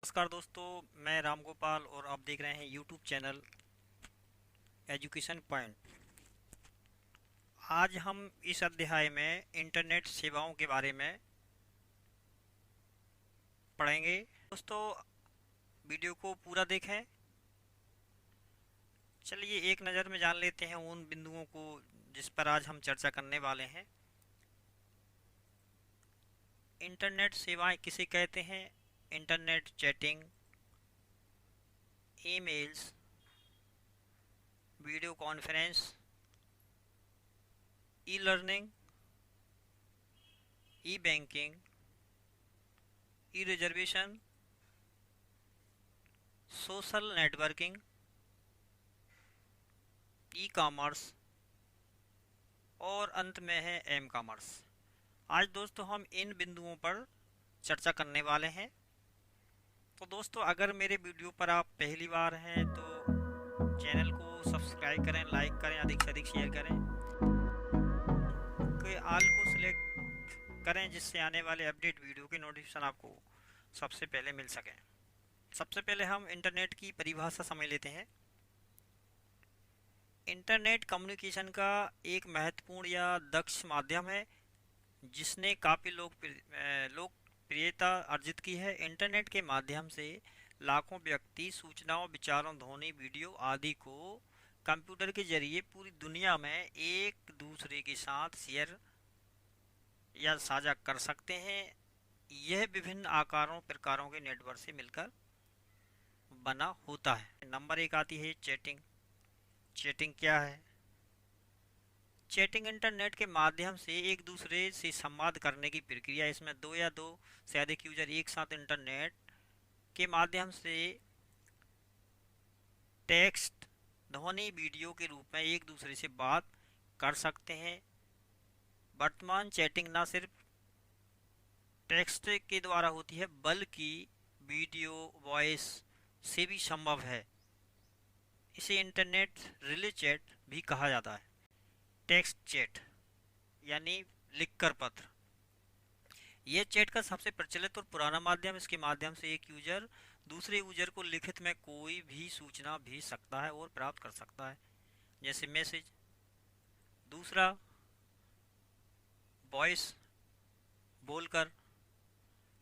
नमस्कार दोस्तों, मैं राम गोपाल और आप देख रहे हैं यूट्यूब चैनल एजुकेशन पॉइंट। आज हम इस अध्याय में इंटरनेट सेवाओं के बारे में पढ़ेंगे। दोस्तों, वीडियो को पूरा देखें। चलिए एक नज़र में जान लेते हैं उन बिंदुओं को जिस पर आज हम चर्चा करने वाले हैं। इंटरनेट सेवाएं किसे कहते हैं? Internet chatting, emails, video conference, e learning, e banking, e reservation, social networking, e commerce और अंत में है एम कॉमर्स। आज दोस्तों हम इन बिंदुओं पर चर्चा करने वाले हैं। तो दोस्तों, अगर मेरे वीडियो पर आप पहली बार हैं तो चैनल को सब्सक्राइब करें, लाइक करें, अधिक से अधिक शेयर करें, कोई आल को सिलेक्ट करें जिससे आने वाले अपडेट वीडियो के नोटिफिकेशन आपको सबसे पहले मिल सके। सबसे पहले हम इंटरनेट की परिभाषा समझ लेते हैं। इंटरनेट कम्युनिकेशन का एक महत्वपूर्ण या दक्ष माध्यम है जिसने काफ़ी लोकप्रियता अर्जित की है। इंटरनेट के माध्यम से लाखों व्यक्ति सूचनाओं, विचारों, ध्वनि, वीडियो आदि को कंप्यूटर के जरिए पूरी दुनिया में एक दूसरे के साथ शेयर या साझा कर सकते हैं। यह विभिन्न आकारों प्रकारों के नेटवर्क से मिलकर बना होता है। नंबर एक आती है चैटिंग। चैटिंग क्या है? चैटिंग इंटरनेट के माध्यम से एक दूसरे से संवाद करने की प्रक्रिया। इसमें दो या दो से अधिक यूजर एक साथ इंटरनेट के माध्यम से टेक्स्ट, ध्वनि, वीडियो के रूप में एक दूसरे से बात कर सकते हैं। वर्तमान चैटिंग न सिर्फ टेक्स्ट के द्वारा होती है बल्कि वीडियो, वॉइस से भी संभव है। इसे इंटरनेट रिले चैट भी कहा जाता है। टेक्स्ट चैट यानी लिखकर पत्र, यह चैट का सबसे प्रचलित और पुराना माध्यम। इसके माध्यम से एक यूजर दूसरे यूजर को लिखित में कोई भी सूचना भेज सकता है और प्राप्त कर सकता है, जैसे मैसेज। दूसरा, वॉइस, बोलकर,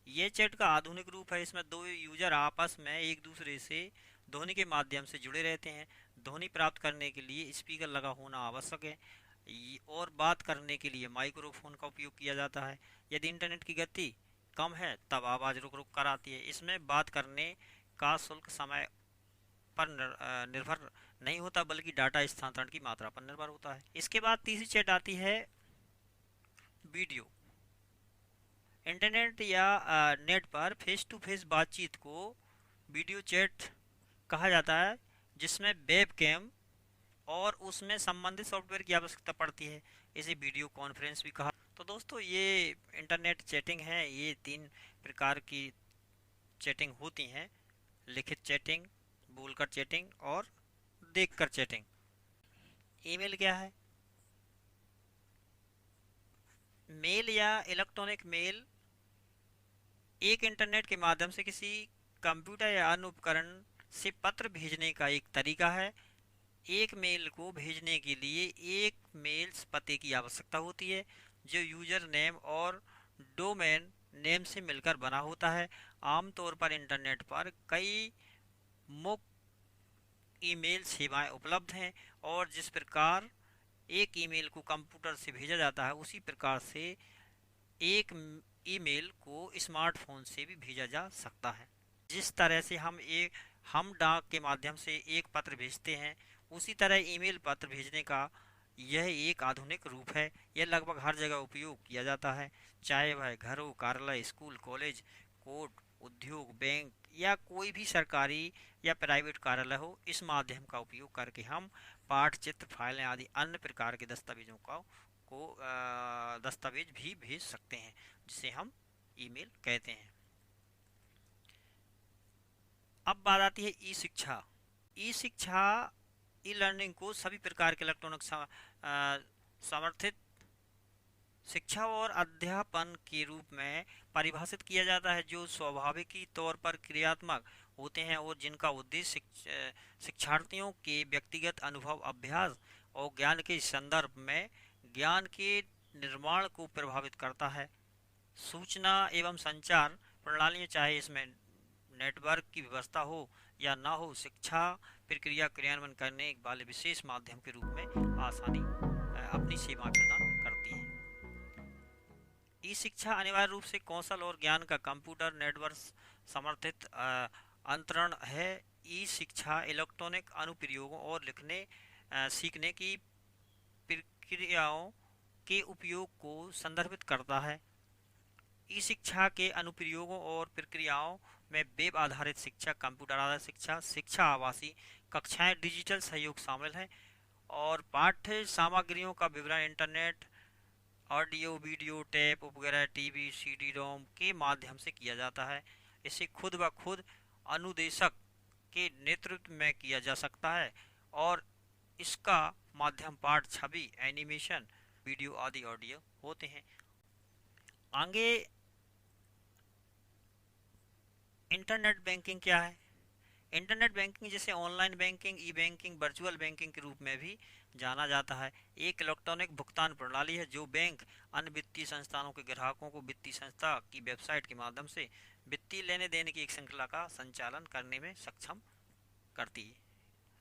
यह चैट का आधुनिक रूप है। इसमें दो यूजर आपस में एक दूसरे से ध्वनि के माध्यम से जुड़े रहते हैं। ध्वनि प्राप्त करने के लिए स्पीकर लगा होना आवश्यक है और बात करने के लिए माइक्रोफोन का उपयोग किया जाता है। यदि इंटरनेट की गति कम है तब आवाज़ रुक रुक कर आती है। इसमें बात करने का शुल्क समय पर निर्भर नहीं होता बल्कि डाटा स्थानांतरण की मात्रा पर निर्भर होता है। इसके बाद तीसरी चैट आती है वीडियो। इंटरनेट या नेट पर फेस टू फेस बातचीत को वीडियो चैट कहा जाता है, जिसमें वेब कैम और उसमें संबंधित सॉफ्टवेयर की आवश्यकता पड़ती है। इसे वीडियो कॉन्फ्रेंस भी कहा। तो दोस्तों, ये इंटरनेट चैटिंग है। ये तीन प्रकार की चैटिंग होती हैं: लिखित चैटिंग, बोलकर चैटिंग और देखकर चैटिंग। ईमेल क्या है? मेल या इलेक्ट्रॉनिक मेल एक इंटरनेट के माध्यम से किसी कंप्यूटर या अन्य उपकरण से पत्र भेजने का एक तरीका है। एक मेल को भेजने के लिए एक मेल्स पते की आवश्यकता होती है जो यूजर नेम और डोमेन नेम से मिलकर बना होता है। आमतौर पर इंटरनेट पर कई मुफ्त ईमेल सेवाएं उपलब्ध हैं और जिस प्रकार एक ईमेल को कंप्यूटर से भेजा जाता है उसी प्रकार से एक ईमेल को स्मार्टफोन से भी भेजा जा सकता है। जिस तरह से हम डाक के माध्यम से एक पत्र भेजते हैं, उसी तरह ईमेल पत्र भेजने का यह एक आधुनिक रूप है। यह लगभग हर जगह उपयोग किया जाता है, चाहे वह घर हो, कार्यालय, स्कूल, कॉलेज, कोर्ट, उद्योग, बैंक या कोई भी सरकारी या प्राइवेट कार्यालय हो। इस माध्यम का उपयोग करके हम पाठ, चित्र, फाइलें आदि अन्य प्रकार के दस्तावेजों दस्तावेज भी भेज सकते हैं, जिसे हम ईमेल कहते हैं। अब बात आती है ई शिक्षा। ई शिक्षा, ई लर्निंग को सभी प्रकार के इलेक्ट्रॉनिक समर्थित शिक्षा और अध्यापन के रूप में परिभाषित किया जाता है, जो स्वाभाविक तौर पर क्रियात्मक होते हैं और जिनका उद्देश्य शिक्षार्थियों के व्यक्तिगत अनुभव, अभ्यास और ज्ञान के संदर्भ में ज्ञान के निर्माण को प्रभावित करता है। सूचना एवं संचार प्रणालियाँ, चाहे इसमें नेटवर्क की व्यवस्था हो या ना हो, शिक्षा प्रक्रिया क्रियान्वयन करने वाले विशेष माध्यम के रूप में आसानी अपनी सेवाएं प्रदान करती है। ई शिक्षा अनिवार्य रूप से कौशल और ज्ञान का कंप्यूटर नेटवर्क समर्थित अंतरण है। ई शिक्षा इलेक्ट्रॉनिक अनुप्रयोगों और लिखने सीखने की प्रक्रियाओं के उपयोग को संदर्भित करता है। ई शिक्षा के अनुप्रयोगों और प्रक्रियाओं में वेब आधारित शिक्षा, कंप्यूटर आधारित शिक्षा, शिक्षा आवासी कक्षाएं, डिजिटल सहयोग शामिल है और पाठ्य सामग्रियों का विवरण इंटरनेट, ऑडियो वीडियो टेप वगैरह, टीवी, सीडी रोम के माध्यम से किया जाता है। इसे खुद ब खुद अनुदेशक के नेतृत्व में किया जा सकता है और इसका माध्यम पाठ, छवि, एनिमेशन, वीडियो आदि ऑडियो होते हैं। आगे इंटरनेट बैंकिंग क्या है? इंटरनेट बैंकिंग जिसे ऑनलाइन बैंकिंग, ई बैंकिंग, वर्चुअल बैंकिंग के रूप में भी जाना जाता है, एक इलेक्ट्रॉनिक भुगतान प्रणाली है जो बैंक अन्य वित्तीय संस्थानों के ग्राहकों को वित्तीय संस्था की वेबसाइट के माध्यम से वित्तीय लेने देने की एक श्रृंखला का संचालन करने में सक्षम करती है।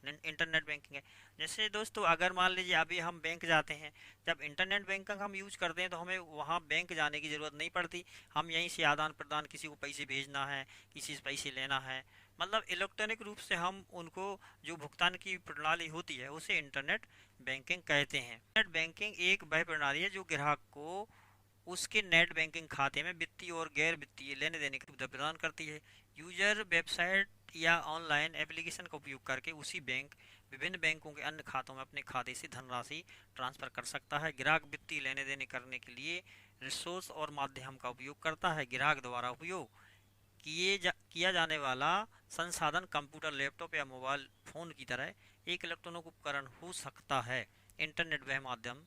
इंटरनेट बैंकिंग है। जैसे दोस्तों, अगर मान लीजिए अभी हम बैंक जाते हैं, जब इंटरनेट बैंकिंग हम यूज करते हैं तो हमें वहाँ बैंक जाने की ज़रूरत नहीं पड़ती। हम यहीं से आदान प्रदान, किसी को पैसे भेजना है, किसी से पैसे लेना है, मतलब इलेक्ट्रॉनिक रूप से हम उनको जो भुगतान की प्रणाली होती है उसे इंटरनेट बैंकिंग कहते हैं। इंटरनेट बैंकिंग एक वह प्रणाली है जो ग्राहक को उसके नेट बैंकिंग खाते में वित्तीय और गैर वित्तीय लेने देने की सुविधा प्रदान करती है। यूजर वेबसाइट या ऑनलाइन एप्लीकेशन का उपयोग करके उसी बैंक विभिन्न बैंकों के अन्य खातों में अपने खाते से धनराशि ट्रांसफर कर सकता है। ग्राहक वित्तीय लेने देने करने के लिए रिसोर्स और माध्यम का उपयोग करता है। ग्राहक द्वारा उपयोग किया जाने वाला संसाधन कंप्यूटर, लैपटॉप या मोबाइल फोन की तरह एक इलेक्ट्रॉनिक उपकरण हो सकता है। इंटरनेट वह माध्यम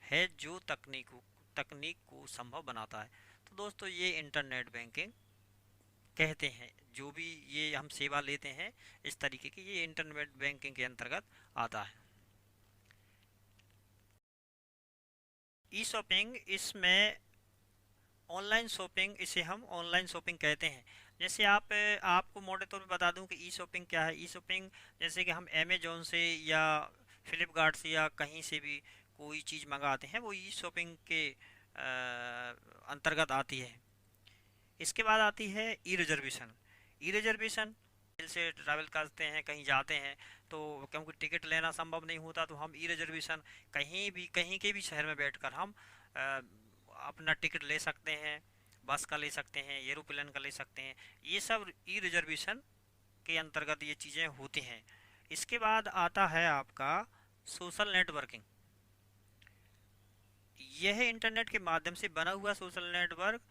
है जो तकनीक को संभव बनाता है। तो दोस्तों, ये इंटरनेट बैंकिंग कहते हैं। जो भी ये हम सेवा लेते हैं इस तरीके की, ये इंटरनेट बैंकिंग के अंतर्गत आता है। ई शॉपिंग, इसमें ऑनलाइन शॉपिंग, इसे हम ऑनलाइन शॉपिंग कहते हैं। जैसे आपको मोटे तौर पे बता दूं कि ई शॉपिंग क्या है। ई शॉपिंग जैसे कि हम अमेजोन से या फ्लिपकार्ट से या कहीं से भी कोई चीज़ मंगाते हैं, वो ई शॉपिंग के अंतर्गत आती है। इसके बाद आती है ई रिजर्वेशन। ई रिजर्वेशन से ट्रैवल करते हैं, कहीं जाते हैं तो क्योंकि टिकट लेना संभव नहीं होता, तो हम ई रिजर्वेशन कहीं के भी शहर में बैठकर हम अपना टिकट ले सकते हैं। बस का ले सकते हैं, एरोप्लेन का ले सकते हैं। ये सब ई रिजर्वेशन के अंतर्गत ये चीज़ें होती हैं। इसके बाद आता है आपका सोशल नेटवर्किंग। यह इंटरनेट के माध्यम से बना हुआ सोशल नेटवर्क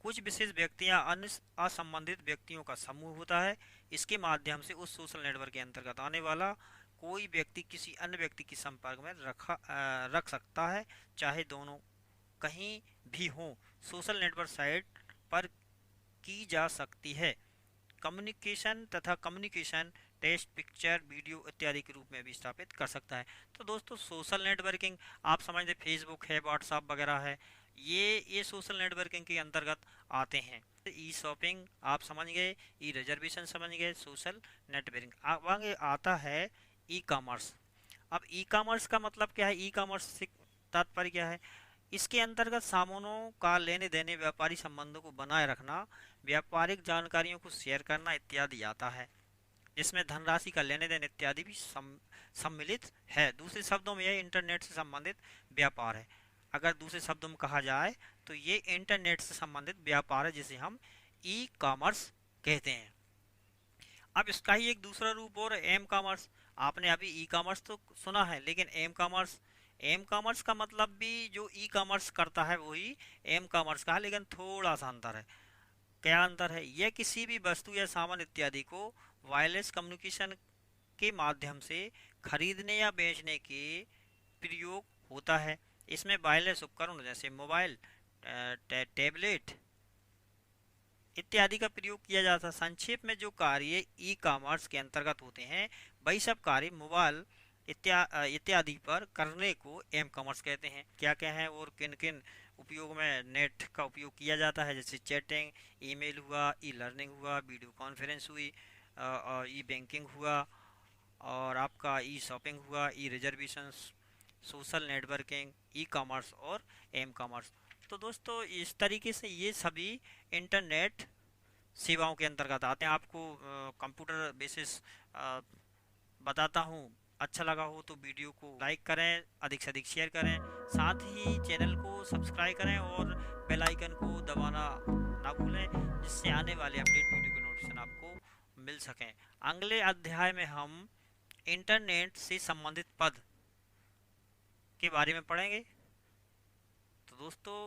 कुछ विशेष व्यक्ति या अन्य असंबंधित व्यक्तियों का समूह होता है। इसके माध्यम से उस सोशल नेटवर्क के अंतर्गत आने वाला कोई व्यक्ति किसी अन्य व्यक्ति के संपर्क में रख सकता है, चाहे दोनों कहीं भी हो। सोशल नेटवर्क साइट पर की जा सकती है। कम्युनिकेशन तथा कम्युनिकेशन टेक्स्ट, पिक्चर, वीडियो इत्यादि के रूप में भी स्थापित कर सकता है। तो दोस्तों, सोशल नेटवर्किंग आप समझते फेसबुक है, व्हाट्सएप वगैरह है, ये सोशल नेटवर्किंग के अंतर्गत आते हैं। ई शॉपिंग आप समझ गए, ई रिजर्वेशन समझ गए, सोशल नेटवर्किंग। आगे आता है ई कॉमर्स। अब ई कॉमर्स का मतलब क्या है? ई कॉमर्स से तात्पर्य क्या है? इसके अंतर्गत सामानों का लेने देने, व्यापारी संबंधों को बनाए रखना, व्यापारिक जानकारियों को शेयर करना इत्यादि आता है, जिसमें धनराशि का लेने देन इत्यादि भी सम्मिलित है। दूसरे शब्दों में यह इंटरनेट से संबंधित व्यापार है। अगर दूसरे शब्दों में कहा जाए तो ये इंटरनेट से संबंधित व्यापार है, जिसे हम ई कॉमर्स कहते हैं। अब इसका ही एक दूसरा रूप और एम कॉमर्स। आपने अभी ई कॉमर्स तो सुना है, लेकिन एम कॉमर्स का मतलब भी जो ई कॉमर्स करता है वही एम कॉमर्स का है, लेकिन थोड़ा सा अंतर है। क्या अंतर है? यह किसी भी वस्तु या सामान इत्यादि को वायरलेस कम्युनिकेशन के माध्यम से खरीदने या बेचने के प्रयोग होता है। इसमें वायरलेस उपकरण जैसे मोबाइल, टैबलेट इत्यादि का प्रयोग किया जाता है। संक्षेप में जो कार्य ई कॉमर्स के अंतर्गत होते हैं वही सब कार्य मोबाइल इत्यादि पर करने को एम कॉमर्स कहते हैं। क्या क्या है और किन किन उपयोग में नेट का उपयोग किया जाता है, जैसे चैटिंग, ईमेल हुआ, ई लर्निंग हुआ, वीडियो कॉन्फ्रेंस हुई, ई बैंकिंग हुआ, और आपका ई शॉपिंग हुआ, e reservation, social networking, e commerce और एम कॉमर्स। तो दोस्तों इस तरीके से ये सभी इंटरनेट सेवाओं के अंतर्गत आते हैं। आपको कंप्यूटर बेसिस बताता हूँ। अच्छा लगा हो तो वीडियो को लाइक करें, अधिक से अधिक शेयर करें, साथ ही चैनल को सब्सक्राइब करें और बेल आइकन को दबाना ना भूलें, जिससे आने वाले अपडेट वीडियो के नोटिफिकेशन आपको मिल सकें। अगले अध्याय में हम इंटरनेट से संबंधित पद के बारे में पढ़ेंगे। तो दोस्तों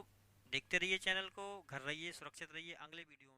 देखते रहिए चैनल को, घर रहिए, सुरक्षित रहिए। अगले वीडियो